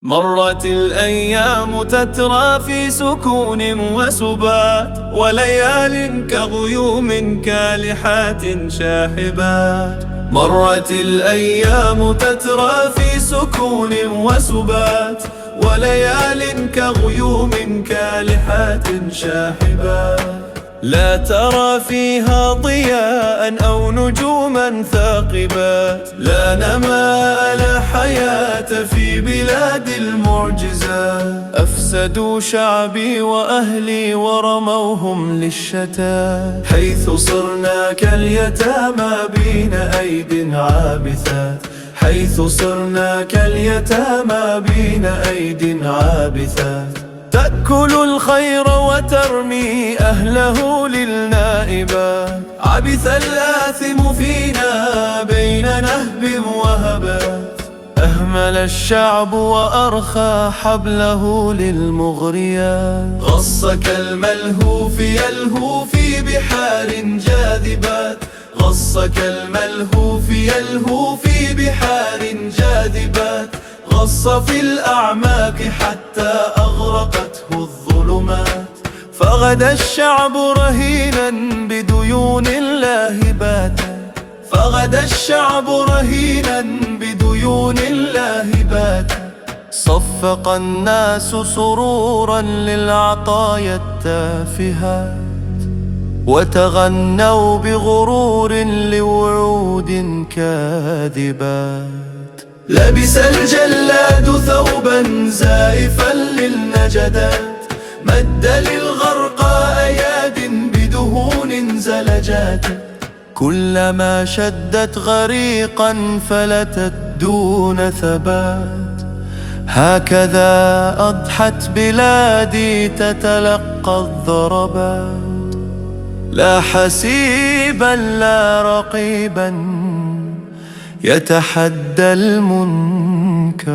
مرت الأيام تترى في سكون وسبات، وليال كغيوم كالحات شاحبات. مرت الأيام تترى في سكون وسبات، وليال كغيوم كالحات شاحبات. لا ترى فيها ضياء أو نجوما ثاقبات، لا نماء لا حياة في بلاد المعجزات. أفسدوا شعبي وأهلي ورموهم للشتات، حيث صرنا كاليتامى بين أيد عابثات. حيث صرنا كاليتامى بين أيد عابثات. تأكل الخير وترمي أهله للنائبات، عبث الآثم فينا بين نهب وهبات. أهمل الشعب وأرخى حبله للمغريات، غص كالملهوف يلهو في بحار جاذبات. غص كالملهوف يلهو في بحار جاذبات. غص في الأعماق حتى أغرقته الظلمات. فغدا الشعب رهينا بديون الله باتا. فغدا الشعب رهينا بديون الله باتا. صفق الناس سرورا للعطايا التافهات، وتغنوا بغرور لوعود كاذبات. لبس الجلاد ثوبا زائفا للنجدات، مد للغرقاء ياد بدهون زلجات. كلما شدت غريقا فلتت دون ثبات. هكذا أضحت بلادي تتلقى الضربات، لا حسيبا لا رقيبا يتحدى المنكرات.